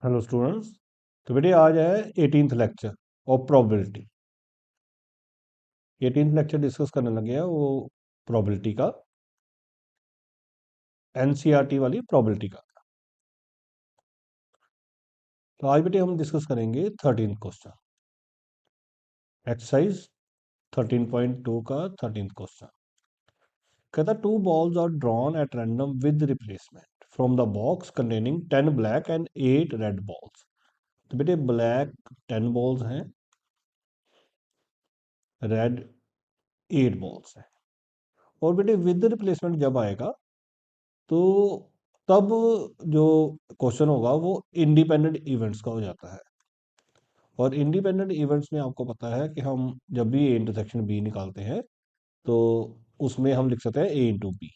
Hello students. तो बेटे आज है 18th lecture of probability. 18th lecture discuss करने लगे हैं वो प्रोबेबिलिटी का, एनसीईआरटी वाली प्रोबेबिलिटी का। तो आज बेटे हम डिस्कस करेंगे 13th क्वेश्चन, एक्सरसाइज 13.2 का 13th क्वेश्चन। कहता 2 balls are drawn at random with replacement from the box containing 10 black and 8 red balls. तो बेटे ब्लैक 10 बॉल्स हैं, रेड 8 बॉल्स हैं। और बेटे विद रिप्लेसमेंट जब आएगा तो तब जो क्वेश्चन होगा वो इंडिपेंडेंट इवेंट्स का हो जाता है। और इंडिपेंडेंट इवेंट्स में आपको पता है कि हम जब भी ए इंटरसेक्शन बी निकालते हैं तो उसमें हम लिख सकते हैं ए इंटू बी।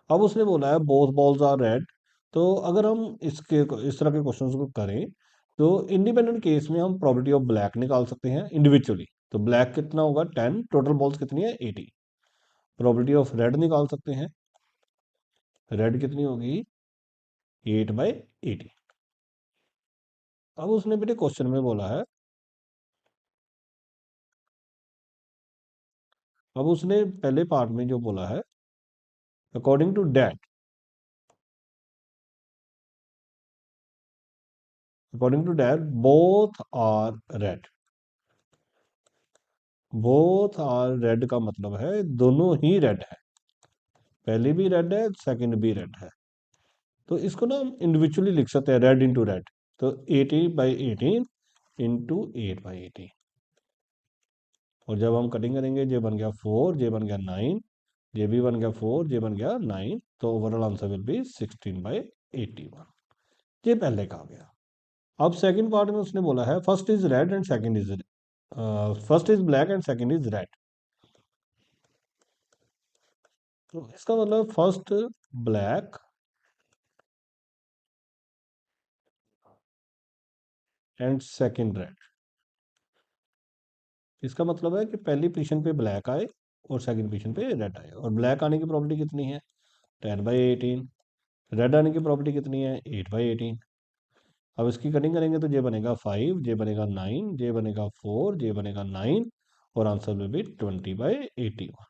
अब उसने बोला है बोथ बॉल्स आर रेड। तो अगर हम इसके इस तरह के क्वेश्चंस को करें तो इंडिपेंडेंट केस में हम प्रोबेबिलिटी ऑफ ब्लैक निकाल सकते हैं इंडिविजुअली। तो ब्लैक कितना होगा 10, टोटल बॉल्स कितनी है 80। प्रोबेबिलिटी ऑफ रेड निकाल सकते हैं, रेड कितनी होगी 8/80। अब उसने बेटे क्वेश्चन में बोला है, अब उसने पहले पार्ट में जो बोला है according to that, according to that both are red. Both are red का मतलब है दोनों ही रेड है, पहली भी रेड है सेकंड भी रेड है। तो इसको ना हम इंडिविजुअली लिख सकते हैं रेड इंटू रेड। तो 80/18 इंटू 8/18। और जब हम कटिंग करेंगे ये बन गया 4, ये बन गया 9, ये भी बन गया 4, ये बन गया 9। तो ओवरऑल आंसर विल बी 16/81। ये पहले कहा गया। अब सेकंड पार्ट में उसने बोला है first is red and second is first is black and second is red. तो इसका मतलब first black and second red. इसका मतलब है कि पहली पोजीशन पे ब्लैक आए और सेकंड पोजीशन पे रेड आए। और ब्लैक आने की प्रॉपर्टी कितनी है 10/18। रेड आने की प्रॉपर्टी कितनी है 8/18। अब इसकी कटिंग करेंगे तो ये बनेगा 5, ये बनेगा 9, ये बनेगा 4, ये बनेगा 9। और आंसर में भी 20/81।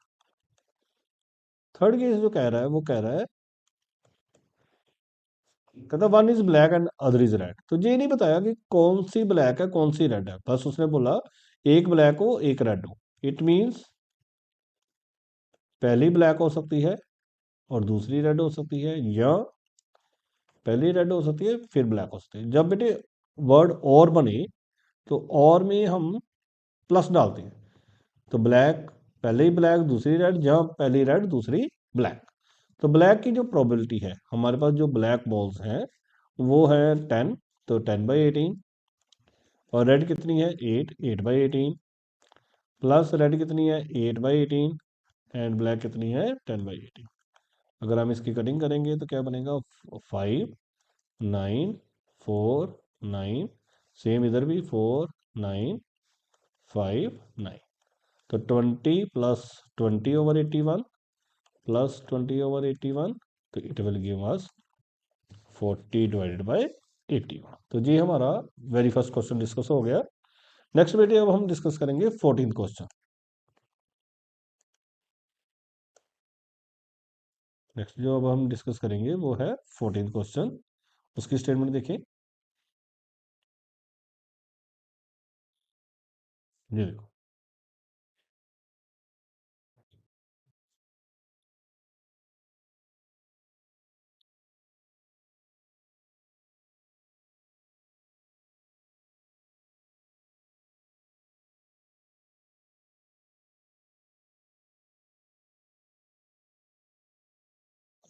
थर्ड केस जो कह रहा है वो कह रहा है, कहता one is black and other is red. तो ये नहीं बताया कि कौन सी ब्लैक है कौन सी रेड है, बस उसने बोला एक ब्लैक हो एक रेड हो। इट मींस पहली ब्लैक हो सकती है और दूसरी रेड हो सकती है, या पहली रेड हो सकती है फिर ब्लैक हो सकती है। जब बेटे वर्ड और बने तो और में हम प्लस डालते हैं। तो ब्लैक पहले ही ब्लैक दूसरी रेड, जहां पहली रेड दूसरी ब्लैक। तो ब्लैक की जो प्रोबेबिलिटी है हमारे पास जो ब्लैक बॉल्स हैं वो है 10। तो 10/18। और रेड कितनी है 8 प्लस रेड कितनी है 8/18 एंड ब्लैक कितनी है 10/18। अगर हम इसकी कटिंग करेंगे तो क्या बनेगा 5, 9, 4, 9। सेम इधर भी 4, 9, 5, 9। तो 20 प्लस 20/81 प्लस 20/81। तो इट विल गिव अस 40/81। तो जी हमारा वेरी फर्स्ट क्वेश्चन डिस्कस हो गया। नेक्स्ट बेटे अब हम डिस्कस करेंगे 14th क्वेश्चन। नेक्स्ट जो अब हम डिस्कस करेंगे वो है 14th क्वेश्चन। उसकी स्टेटमेंट देखिए, ये देखो।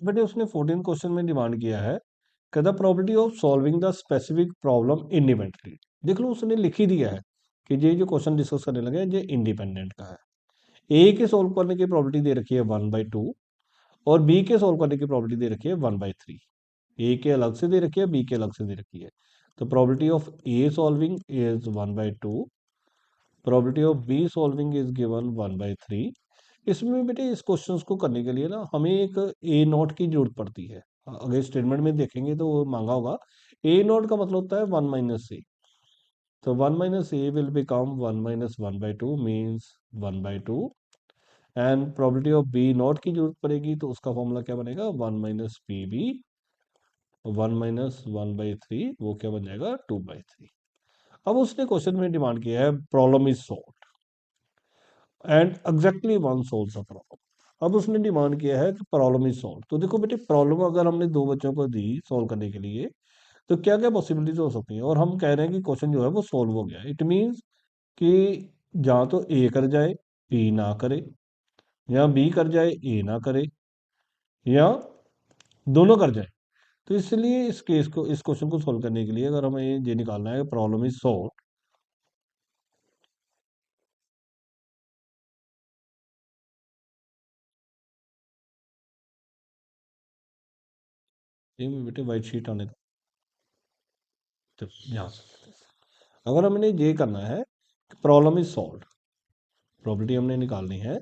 बेटे उसने 14th क्वेश्चन में डिमांड किया है कि the probability of solving the specific problem independently. देख लो उसने लिख ही दिया है कि ये जो क्वेश्चन डिस्कस करने लगे हैं ये इंडिपेंडेंट का है। ए के सोल्व करने की प्रॉपर्टी दे रखी है 1/2 और बी के सोल्व करने की प्रॉपर्टी दे रखी है 1/3। ए के अलग से दे रखी है, बी के अलग से दे रखी है। तो probability of A solving is 1/2, probability of be solving is given 1/3। इसमें बेटे इस क्वेश्चंस को करने के लिए ना हमें एक ए नोट की जरूरत पड़ती है। अगर स्टेटमेंट में देखेंगे तो वो मांगा होगा ए नॉट का मतलब होता है 1 - ए, तो 1 - A will become 1 - 1/2 means 1/2, and probability of B not की जरूरत पड़ेगी तो उसका फॉर्मूला क्या बनेगा, 1 - पी बी, 1 - 1/3 वो क्या बन जाएगा, 2/3। अब उसने क्वेश्चन में डिमांड किया है problem is solve and exactly one solve the problem. अब उसने डिमांड किया है कि प्रॉब्लम इज सॉल्व। तो देखो बेटे, प्रॉब्लम अगर हमने दो बच्चों को दी सॉल्व करने के लिए, तो क्या क्या पॉसिबिलिटीज हो सकती हैं, और हम कह रहे हैं कि क्वेश्चन जो है वो सॉल्व हो गया। इट मीन्स कि या तो ए कर जाए, बी ना करे, या बी कर जाए, ए ना करे, या दोनों कर जाए। तो इसलिए इस केस को, इस क्वेश्चन को सॉल्व करने के लिए अगर हमें ये निकालना है प्रॉब्लम इज सॉल्व, ये बेटे वाइट शीट आने दो, तो यहाँ से अगर हमने ये करना है प्रॉब्लम इज सॉल्व, प्रॉपर्टी हमने निकालनी है,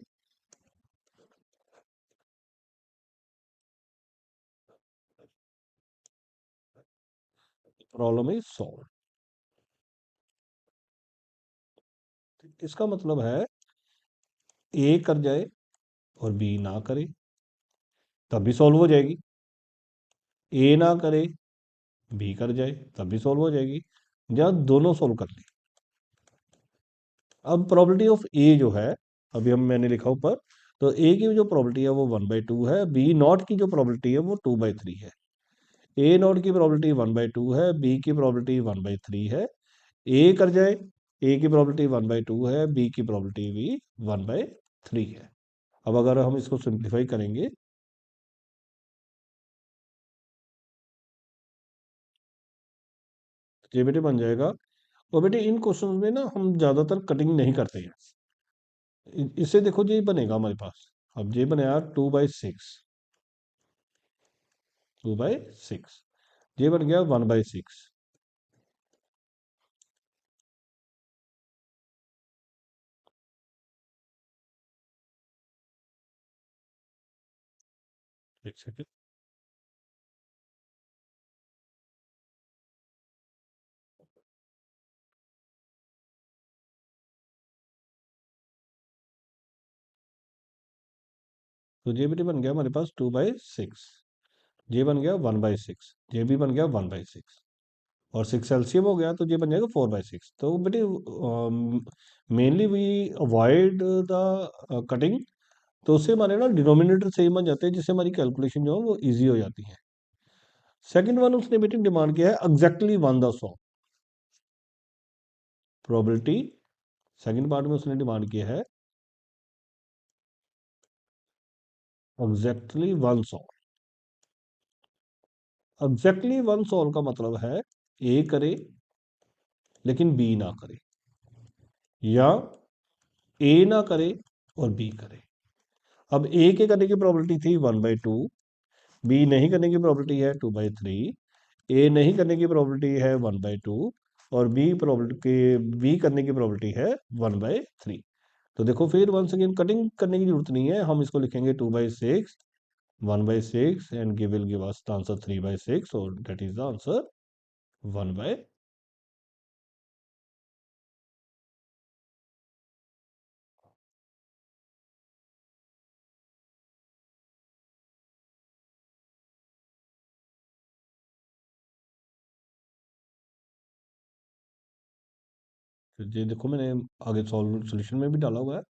प्रॉब्लम इज सॉल्व। इसका मतलब है ए कर जाए और बी ना करे तब भी सॉल्व हो जाएगी, ए ना करे बी कर जाए तब भी सॉल्व हो जाएगी, या दोनों सॉल्व कर ले। अब प्रॉपर्टी ऑफ ए जो है, अभी हम मैंने लिखा ऊपर, तो ए की जो प्रॉपर्टी है वो 1/2 है, बी नॉट की जो प्रॉपर्टी है वो 2/3 है। ए नॉट की प्रॉपर्टी 1/2 है, बी की प्रॉपर्टी 1/3 है। ए कर जाए, ए की प्रॉपर्टी 1/2 है, बी की प्रॉपर्टी भी 1/3 है। अब अगर हम इसको सिंप्लीफाई करेंगे, तो ये बेटे बन जाएगा। और बेटे इन क्वेश्चन में ना हम ज्यादातर कटिंग नहीं करते हैं। इससे देखो ये बनेगा हमारे पास, अब ये बनेगा 2/6, 2/6, ये बन गया 1/6। एक सेकेंड, तो ये बेटे बन गया हमारे पास 2/6, ये बन गया 1/6, ये भी बन गया 1/6, और 6 एलसीएम हो गया तो ये बन जाएगा 4/6। तो बेटे mainly we avoid the cutting, तो उससे हमारे ना डिनोमिनेटर सेम बन जाते हैं, जिससे हमारी कैलकुलेशन जो है वो इजी हो जाती है। सेकंड वन उसने बेटे डिमांड किया है exactly one the saw, probability, second part में उसने डिमांड किया है exactly one saw. Exactly one solve का मतलब है ए करे लेकिन बी ना करे, या ए ना करे और बी करे। अब ए के करने की प्रोबेबिलिटी थी 1/2, बी नहीं करने की प्रोबेबिलिटी है 2/3, ए नहीं करने की प्रोबेबिलिटी है 1/2, और बी प्रोबेबिलिटी के बी करने की प्रोबेबिलिटी है 1/3। तो देखो फिर वंस अगेन कटिंग करने की जरूरत नहीं है, हम इसको लिखेंगे 2/6, 1/6, and give will give us the answer 3/6, और दैट इज द आंसर 1/। फिर ये देखो मैंने आगे सॉल्व सोल्यूशन में भी डाला हुआ है।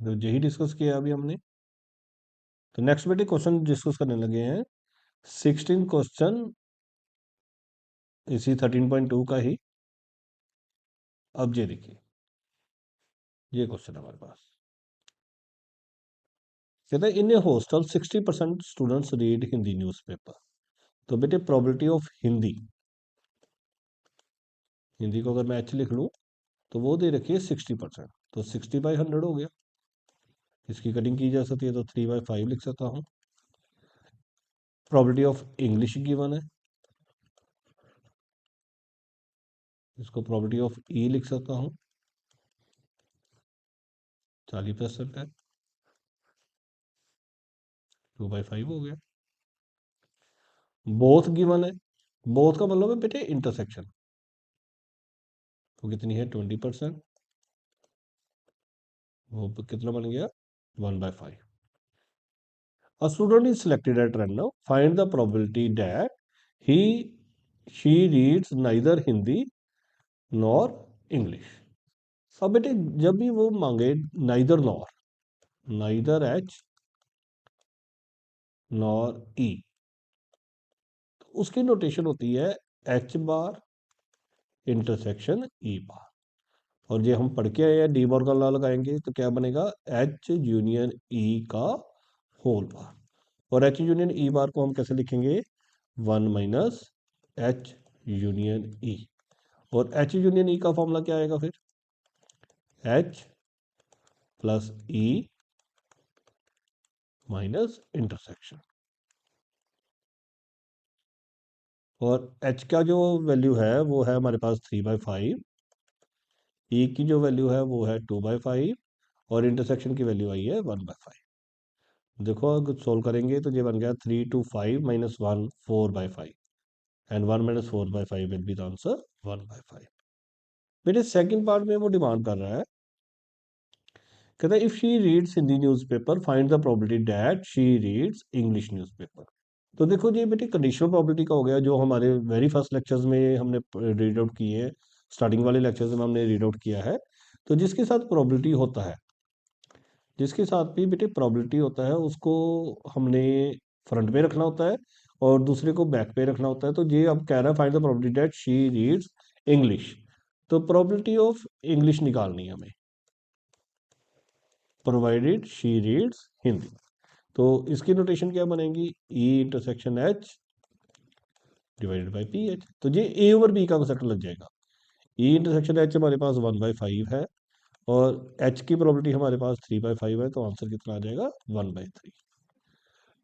तो यही डिस्कस किया अभी हमने। तो नेक्स्ट बेटे क्वेश्चन डिस्कस करने लगे हैं 16 क्वेश्चन, इसी 13.2 का ही। अब ये देखिए, ये क्वेश्चन है हमारे पास। कहते हैं in a hostel 60% students read Hindi newspaper. तो बेटे प्रोबेबिलिटी ऑफ हिंदी, हिंदी को अगर मैं एच लिख लूँ, तो वो दे रखी है 60%, तो 60/100 हो गया। इसकी कटिंग की जा सकती है तो 3/5 लिख सकता हूँ। प्रॉपर्टी ऑफ इंग्लिश गिवन है, इसको प्रॉपर्टी ऑफ ई लिख सकता हूँ, 40% है, 2/5 हो गया। बोथ गिवन है, बोथ का मतलब है बेटे इंटरसेक्शन, वो कितनी है 20%, वो कितना बन गया 1/5। A student is selected at random. Find the probability that she reads neither Hindi nor English. अब बेटे जब भी वो मांगे neither nor, neither H nor E, उसकी नोटेशन होती है एच बार इंटरसेक्शन ई बार। और ये हम पढ़ के आए हैं, डी मॉर्गन लॉ लगाएंगे तो क्या बनेगा एच यूनियन ई का होल बार। और एच यूनियन ई बार को हम कैसे लिखेंगे 1 माइनस एच यूनियन ई। और एच यूनियन ई का फॉर्मूला क्या आएगा फिर H plus E minus intersection. और एच का जो वैल्यू है वो है हमारे पास 3/5, ई की जो वैल्यू है वो है 2/5 और इंटरसेक्शन की वैल्यू आई है 1/5। देखो अगर सोल्व करेंगे तो ये बन गया 3 to 5 - 1 4/5 and 1 - 4/5 will be the answer 1/5। बेटे सेकंड पार्ट में वो डिमांड कर रहा है, कहता है if she reads Hindi newspaper find the probability that she reads English newspaper. तो देखो ये बेटे कंडीशनल प्रोबेबिलिटी का हो गया, जो हमारे वेरी फर्स्ट लेक्चर्स में हमने रीड आउट किए हैं, स्टार्टिंग वाले लेक्चर्स में हमने रीड आउट किया है। तो जिसके साथ प्रोबेबिलिटी होता है, जिसके साथ भी बेटे प्रोबेबिलिटी होता है उसको हमने फ्रंट पे रखना होता है और दूसरे को बैक पे रखना होता है। तो ये अब कह रहा है find the probability that she reads English, तो प्रोबेबिलिटी ऑफ इंग्लिश निकालनी है हमें, प्रोवाइडेड शी रीड्स हिंदी। तो इसकी नोटेशन क्या बनेगी E intersection H divided by P H. तो ये ए ओवर बी का कंसेप्ट लग जाएगा। ई इंटरसेक्शन एच हमारे पास 1/5 है और एच की प्रोबेबिलिटी हमारे पास 3/5 है, तो आंसर कितना आ जाएगा 1/3।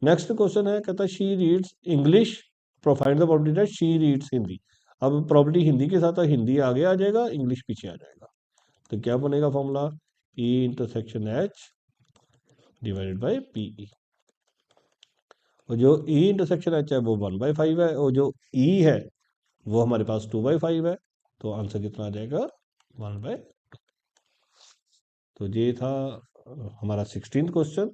नेक्स्ट क्वेश्चन है, कहता है she reads English, find the probability that she reads Hindi. अब प्रोबेबिलिटी हिंदी के साथ हिंदी आगे आ जाएगा, इंग्लिश पीछे आ जाएगा। तो क्या बनेगा formula E intersection H divided by P E. और जो ई इंटरसेक्शन एच है वो 1/5 है और जो ई है वो हमारे पास 2/5 है, तो आंसर कितना आ जाएगा 1/। तो ये था हमारा 16th क्वेश्चन।